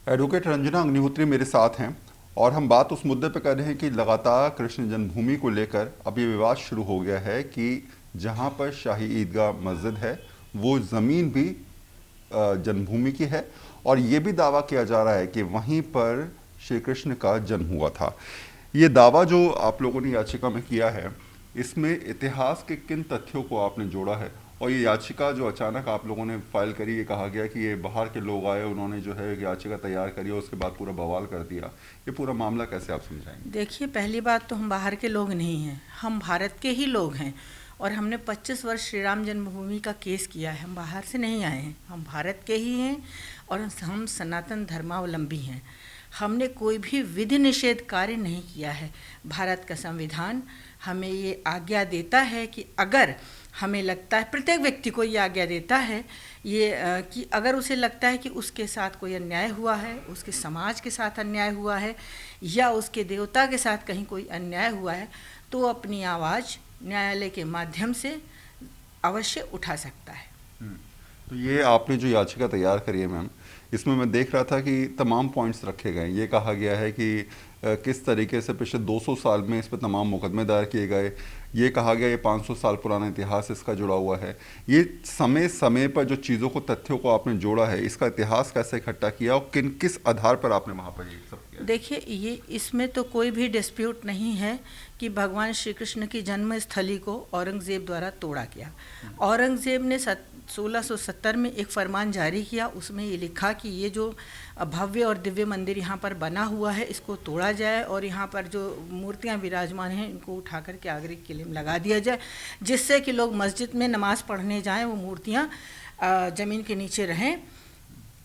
Advocate Ranjana Agnihotri मेरे साथ हैं और हम बात उस मुद्दे पर कर रहे हैं कि लगातार कृष्ण जन्मभूमि को लेकर अब ये विवाद शुरू हो गया है कि जहाँ पर शाही ईदगाह मस्जिद है वो ज़मीन भी जन्मभूमि की है और ये भी दावा किया जा रहा है कि वहीं पर श्री कृष्ण का जन्म हुआ था। ये दावा जो आप लोगों ने याचिका में किया है, इसमें इतिहास के किन तथ्यों को आपने जोड़ा है? और ये याचिका जो अचानक आप लोगों ने फाइल करी, ये कहा गया कि ये बाहर के लोग आए, उन्होंने जो है याचिका तैयार करी और उसके बाद पूरा बवाल कर दिया। ये पूरा मामला कैसे आप समझाएंगे? देखिए, पहली बात तो हम बाहर के लोग नहीं हैं, हम भारत के ही लोग हैं और हमने 25 वर्ष श्री राम जन्मभूमि का केस किया है। हम बाहर से नहीं आए हैं, हम भारत के ही हैं और हम सनातन धर्मावलंबी हैं। हमने कोई भी विधि निषेध कार्य नहीं किया है। भारत का संविधान हमें ये आज्ञा देता है कि अगर हमें लगता है, प्रत्येक व्यक्ति को ये आज्ञा देता है कि अगर उसे लगता है कि उसके साथ कोई अन्याय हुआ है, उसके समाज के साथ अन्याय हुआ है या उसके देवता के साथ कहीं कोई अन्याय हुआ है, तो वो अपनी आवाज़ न्यायालय के माध्यम से अवश्य उठा सकता है। तो ये आपने जो याचिका तैयार करी है मैम, इसमें मैं देख रहा था कि तमाम पॉइंट्स रखे गए। ये कहा गया है कि किस तरीके से पिछले 200 साल में इस पर तमाम मुकदमे दायर किए गए। ये कहा गया ये 500 साल पुराना इतिहास इसका जुड़ा हुआ है। ये समय समय पर जो चीज़ों को, तथ्यों को आपने जोड़ा है, इसका इतिहास कैसे इकट्ठा किया और किस आधार पर आपने वहाँ पर ये सब किया? देखिए, ये इसमें तो कोई भी डिस्प्यूट नहीं है कि भगवान श्री कृष्ण की जन्मस्थली को औरंगज़ेब द्वारा तोड़ा गया। औरंगज़ेब ने 1670 में एक फरमान जारी किया, उसमें ये लिखा कि ये जो भव्य और दिव्य मंदिर यहाँ पर बना हुआ है, इसको तोड़ा जाए और यहाँ पर जो मूर्तियाँ विराजमान हैं इनको उठा कर के आगरे के किले में लगा दिया जाए, जिससे कि लोग मस्जिद में नमाज़ पढ़ने जाएं, वो मूर्तियाँ ज़मीन के नीचे रहें।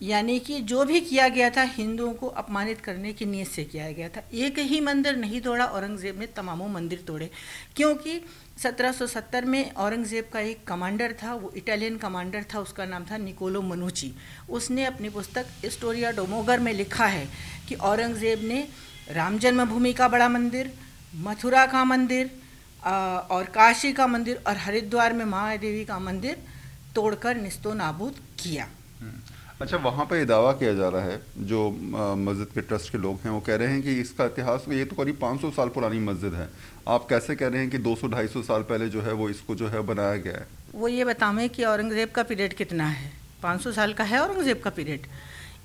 यानी कि जो भी किया गया था हिंदुओं को अपमानित करने की नीयत से किया गया था। एक ही मंदिर नहीं तोड़ा, औरंगज़ेब ने तमामों मंदिर तोड़े, क्योंकि 1770 में औरंगज़ेब का एक कमांडर था, वो इटालियन कमांडर था, उसका नाम था निकोलो मनुची। उसने अपनी पुस्तक हिस्टोरिया डोमोगर में लिखा है कि औरंगज़ेब ने राम जन्मभूमि का बड़ा मंदिर, मथुरा का मंदिर और काशी का मंदिर और हरिद्वार में महादेवी का मंदिर तोड़कर निस्तो नाबूद किया। अच्छा, वहाँ पे ये दावा किया जा रहा है, जो मस्जिद के ट्रस्ट के लोग हैं वो कह रहे हैं कि इसका इतिहास, ये तो करीब 500 साल पुरानी मस्जिद है। आप कैसे कह रहे हैं कि 200-250 साल पहले जो है वो इसको जो है बनाया गया है? वो ये बतावें कि औरंगज़ेब का पीरियड कितना है। 500 साल का है औरंगज़ेब का पीरियड,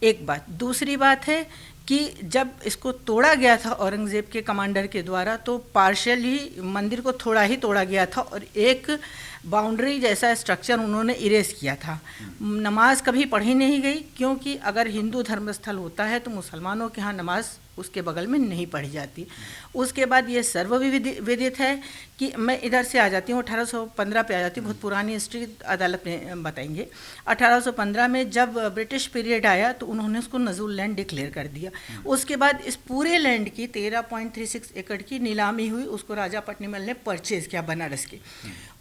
एक बात। दूसरी बात है कि जब इसको तोड़ा गया था औरंगज़ेब के कमांडर के द्वारा, तो पार्शियल ही मंदिर को थोड़ा ही तोड़ा गया था और एक बाउंड्री जैसा स्ट्रक्चर उन्होंने इरेज किया था। नमाज कभी पढ़ी नहीं गई, क्योंकि अगर हिंदू धर्मस्थल होता है तो मुसलमानों के यहाँ नमाज उसके बगल में नहीं पढ़ी जाती। उसके बाद ये सर्वविदित है कि मैं इधर से आ जाती हूँ, 1815 पे आ जाती हूँ, बहुत पुरानी हिस्ट्री अदालत में बताएंगे। 1815 में जब ब्रिटिश पीरियड आया तो उन्होंने उसको नज़ुल लैंड डिक्लेयर कर दिया। उसके बाद इस पूरे लैंड की 13.36 एकड़ की नीलामी हुई, उसको राजा पट्टिमल ने परचेज़ किया बनारस की।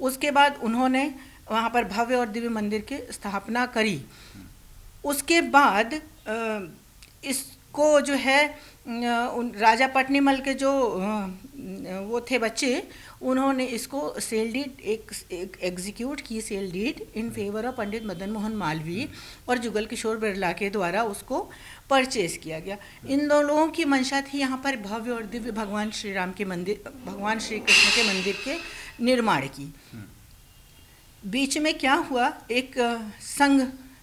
उसके बाद उन्होंने वहाँ पर भव्य और दिव्य मंदिर की स्थापना करी। उसके बाद इसको जो है राजा पट्टिमल के जो वो थे बच्चे, उन्होंने इसको सेल डीड एक एग्जीक्यूट की, sale deed in favour of Pandit Madan Mohan Malviya और जुगल किशोर बिरला के द्वारा उसको परचेज किया गया। इन दो लोगों की मंशा थी यहाँ पर भव्य और दिव्य भगवान श्री राम के मंदिर, भगवान श्री कृष्ण के मंदिर के निर्माण की। बीच में क्या हुआ, एक संघ,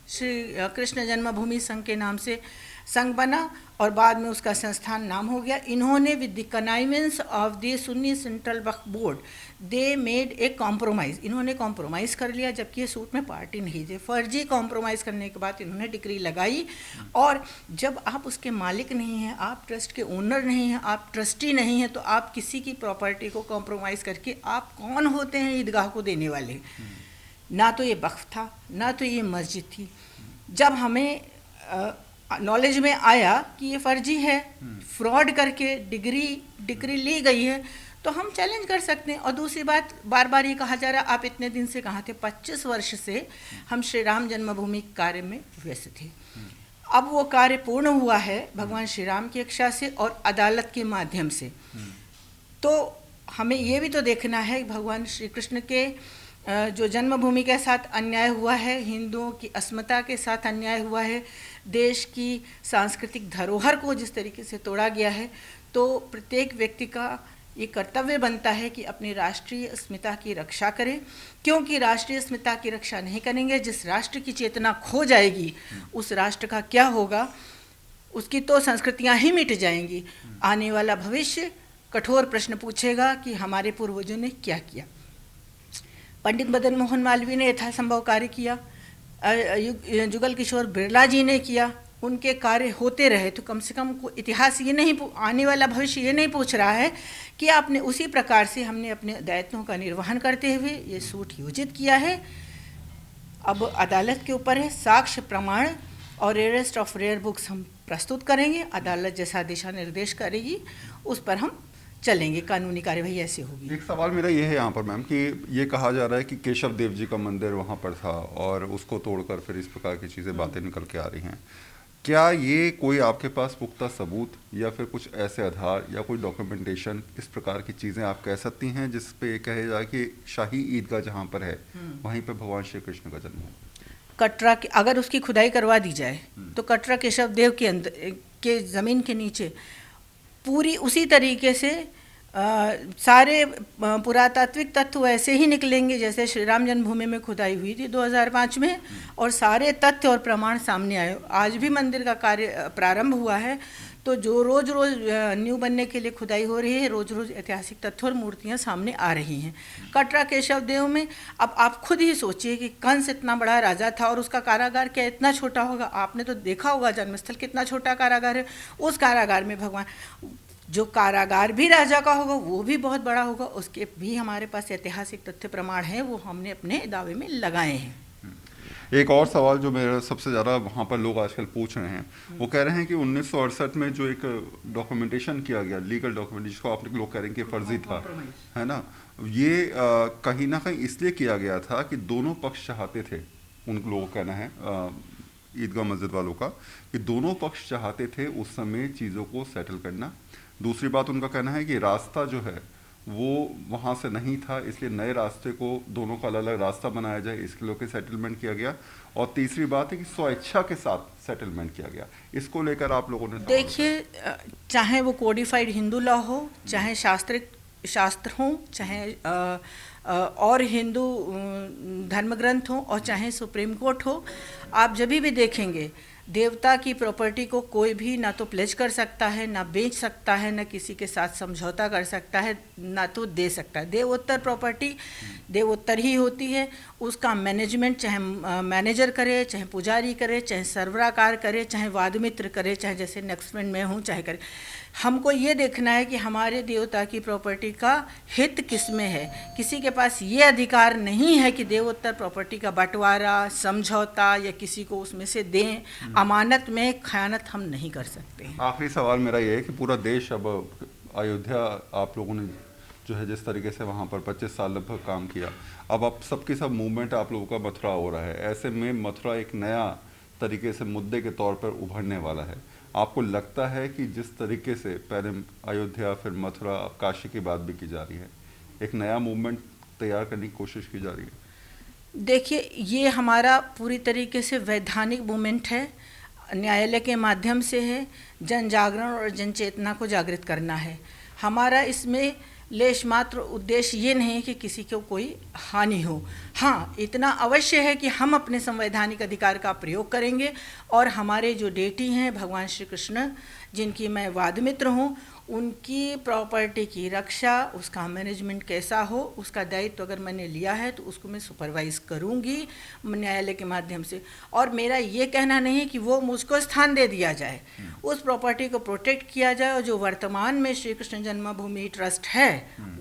श्री कृष्ण जन्मभूमि संघ के नाम से संघ बना और बाद में उसका संस्थान नाम हो गया। इन्होंने with the connivance of the Sunni central Waqf board they made a compromise. इन्होंने कॉम्प्रोमाइज़ कर लिया, जबकि ये सूट में पार्टी नहीं थे। फर्जी कॉम्प्रोमाइज़ करने के बाद इन्होंने डिक्री लगाई, और जब आप उसके मालिक नहीं हैं, आप ट्रस्ट के ओनर नहीं हैं, आप ट्रस्टी नहीं हैं, तो आप किसी की प्रॉपर्टी को कॉम्प्रोमाइज़ करके आप कौन होते हैं ईदगाह को देने वाले? ना तो ये वक्फ था, ना तो ये मस्जिद थी। जब हमें नॉलेज में आया कि ये फर्जी है, फ्रॉड करके डिग्री ली गई है, तो हम चैलेंज कर सकते हैं। और दूसरी बात, बार बार ये कहा जा रहा है आप इतने दिन से कहाँ थे? 25 वर्ष से हम श्री राम जन्मभूमि कार्य में व्यस्त थे। अब वो कार्य पूर्ण हुआ है भगवान श्री राम की इच्छा से और अदालत के माध्यम से। तो हमें ये भी तो देखना है भगवान श्री कृष्ण के जो जन्मभूमि के साथ अन्याय हुआ है, हिंदुओं की अस्मिता के साथ अन्याय हुआ है, देश की सांस्कृतिक धरोहर को जिस तरीके से तोड़ा गया है, तो प्रत्येक व्यक्ति का ये कर्तव्य बनता है कि अपनी राष्ट्रीय अस्मिता की रक्षा करें, क्योंकि राष्ट्रीय अस्मिता की रक्षा नहीं करेंगे, जिस राष्ट्र की चेतना खो जाएगी उस राष्ट्र का क्या होगा, उसकी तो संस्कृतियां ही मिट जाएंगी। आने वाला भविष्य कठोर प्रश्न पूछेगा कि हमारे पूर्वजों ने क्या किया। पंडित मदन मोहन मालवीय ने यथासंभव कार्य किया, जुगल किशोर बिरला जी ने किया, उनके कार्य होते रहे, तो कम से कम इतिहास ये नहीं, आने वाला भविष्य ये नहीं पूछ रहा है कि आपने उसी प्रकार से हमने अपने दायित्वों का निर्वहन करते हुए ये सूट योजित किया है। अब अदालत के ऊपर है, साक्ष्य प्रमाण और अरेस्ट ऑफ रेयर बुक्स हम प्रस्तुत करेंगे, अदालत जैसा दिशा निर्देश करेगी उस पर हम चलेंगे, कानूनी कार्यवाही ऐसे होगी। एक सवाल मेरा ये है यहाँ पर मैम कि ये कहा जा रहा है कि केशव देव जी का मंदिर वहाँ पर था और उसको तोड़कर फिर इस प्रकार की चीज़ें बातें निकल के आ रही हैं। क्या ये कोई आपके पास पुख्ता सबूत या फिर कुछ ऐसे आधार या कोई डॉक्यूमेंटेशन इस प्रकार की चीज़ें आप कह सकती हैं जिस पे कहे जाए कि शाही ईदगाह जहाँ पर है वहीं पर भगवान श्री कृष्ण का जन्म हो? कटरा के अगर उसकी खुदाई करवा दी जाए तो कटरा केशव देव के अंदर के ज़मीन के नीचे पूरी उसी तरीके से सारे पुरातात्विक तथ्य वैसे ही निकलेंगे जैसे श्री राम जन्मभूमि में खुदाई हुई थी 2005 में, और सारे तथ्य और प्रमाण सामने आए। आज भी मंदिर का कार्य प्रारंभ हुआ है, तो जो रोज़ रोज़ न्यू बनने के लिए खुदाई हो रही है, रोज़ रोज़ ऐतिहासिक तथ्य और मूर्तियाँ सामने आ रही हैं। कटरा केशव देव में अब आप खुद ही सोचिए कि कंस इतना बड़ा राजा था और उसका कारागार क्या इतना छोटा होगा? आपने तो देखा होगा जन्मस्थल कितना छोटा कारागार है, उस कारागार में भगवान, जो कारागार भी राजा का होगा वो भी बहुत बड़ा होगा, उसके भी हमारे पास ऐतिहासिक तथ्य प्रमाण हैं, वो हमने अपने दावे में लगाए हैं। एक और सवाल जो मेरा सबसे ज़्यादा वहाँ पर लोग आजकल पूछ रहे हैं, वो कह रहे हैं कि 1968 में जो एक डॉक्यूमेंटेशन किया गया, लीगल डॉक्यूमेंट जिसको आप लोग कह रहे हैं कि फर्जी था, है ना, ये कहीं ना कहीं इसलिए किया गया था कि दोनों पक्ष चाहते थे, उन लोगों का कहना है ईदगाह मस्जिद वालों का, कि दोनों पक्ष चाहते थे उस समय चीज़ों को सेटल करना। दूसरी बात उनका कहना है कि रास्ता जो है वो वहाँ से नहीं था, इसलिए नए रास्ते को दोनों का अलग अलग रास्ता बनाया जाए, इसके लिए सेटलमेंट किया गया। और तीसरी बात है कि स्वेच्छा के साथ सेटलमेंट किया गया। इसको लेकर आप लोगों ने देखिए, चाहे वो कोडिफाइड हिंदू लॉ हो, चाहे शास्त्र हो, चाहे और हिंदू धर्म ग्रंथ हो, और चाहे सुप्रीम कोर्ट हो, आप जब भी देखेंगे देवता की प्रॉपर्टी को कोई भी ना तो प्लेज कर सकता है, ना बेच सकता है, ना किसी के साथ समझौता कर सकता है, ना तो दे सकता है। देवोत्तर प्रॉपर्टी देवोत्तर ही होती है, उसका मैनेजमेंट चाहे मैनेजर करे, चाहे पुजारी करे, चाहे सर्वराकार करे, चाहे वादमित्र करे, चाहे जैसे नेक्स्टमेंट में हूँ चाहे करे। हमको ये देखना है कि हमारे देवता की प्रॉपर्टी का हित किस में है। किसी के पास ये अधिकार नहीं है कि देवोत्तर प्रॉपर्टी का बंटवारा, समझौता या किसी को उसमें से दें, अमानत में खयानत हम नहीं कर सकते। आखिरी सवाल मेरा ये है कि पूरा देश अब अयोध्या आप लोगों ने जो है जिस तरीके से वहाँ पर 25 साल लगभग काम किया, अब आप सबकी सब मूवमेंट आप लोगों का मथुरा हो रहा है। ऐसे में मथुरा एक नया तरीके से मुद्दे के तौर पर उभरने वाला है। आपको लगता है कि जिस तरीके से पहले अयोध्या फिर मथुरा काशी की बात भी की जा रही है, एक नया मूवमेंट तैयार करने की कोशिश की जा रही है? देखिए, ये हमारा पूरी तरीके से वैधानिक मूवमेंट है, न्यायालय के माध्यम से है, जन जागरण और जन चेतना को जागृत करना है। हमारा इसमें लेश मात्र उद्देश्य ये नहीं है कि किसी को कोई हानि हो। हाँ, इतना अवश्य है कि हम अपने संवैधानिक अधिकार का प्रयोग करेंगे और हमारे जो डेटी हैं भगवान श्री कृष्ण, जिनकी मैं वादमित्र हूँ, उनकी प्रॉपर्टी की रक्षा, उसका मैनेजमेंट कैसा हो, उसका दायित्व तो अगर मैंने लिया है तो उसको मैं सुपरवाइज़ करूँगी न्यायालय के माध्यम से। और मेरा ये कहना नहीं कि वो मुझको स्थान दे दिया जाए, उस प्रॉपर्टी को प्रोटेक्ट किया जाए और जो वर्तमान में श्री कृष्ण जन्मभूमि ट्रस्ट है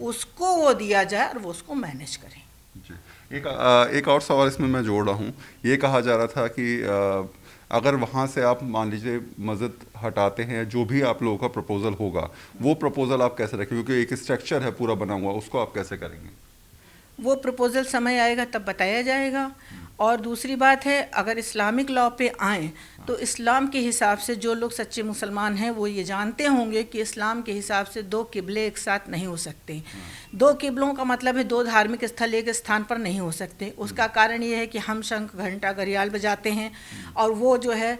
उसको वो दिया जाए और वो उसको मैनेज करें। जी, एक और सवाल इसमें मैं जोड़ रहा हूँ। ये कहा जा रहा था कि अगर वहाँ से आप मान लीजिए मस्जिद हटाते हैं, जो भी आप लोगों का प्रपोजल होगा वो प्रपोजल आप कैसे रखेंगे, क्योंकि एक स्ट्रक्चर है पूरा बना हुआ, उसको आप कैसे करेंगे? वो प्रपोजल समय आएगा तब बताया जाएगा। और दूसरी बात है, अगर इस्लामिक लॉ पे आएँ तो इस्लाम के हिसाब से जो लोग सच्चे मुसलमान हैं वो ये जानते होंगे कि इस्लाम के हिसाब से दो किबले एक साथ नहीं हो सकते। दो किबलों का मतलब है दो धार्मिक स्थल एक स्थान पर नहीं हो सकते। उसका कारण ये है कि हम शंख घंटा घड़ियाल बजाते हैं और वो जो है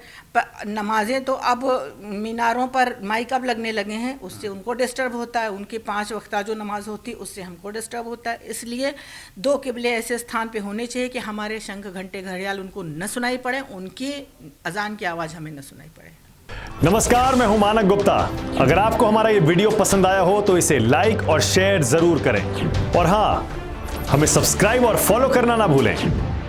नमाजें तो अब मीनारों पर माइक अब लगने लगे हैं, उससे उनको डिस्टर्ब होता है, उनकी 5 वक्ता जो नमाज होती है उससे हमको डिस्टर्ब होता है। इसलिए दो किबले ऐसे स्थान पे होने चाहिए कि हमारे शंख घंटे घड़ियाल उनको न सुनाई पड़े, उनकी अजान की आवाज़ हमें न सुनाई पड़े। नमस्कार, मैं हूं मानक गुप्ता। अगर आपको हमारा ये वीडियो पसंद आया हो तो इसे लाइक और शेयर जरूर करें और हाँ, हमें सब्सक्राइब और फॉलो करना ना भूलें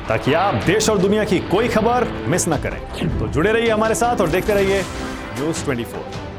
ताकि आप देश और दुनिया की कोई खबर मिस ना करें। तो जुड़े रहिए हमारे साथ और देखते रहिए न्यूज़ 24।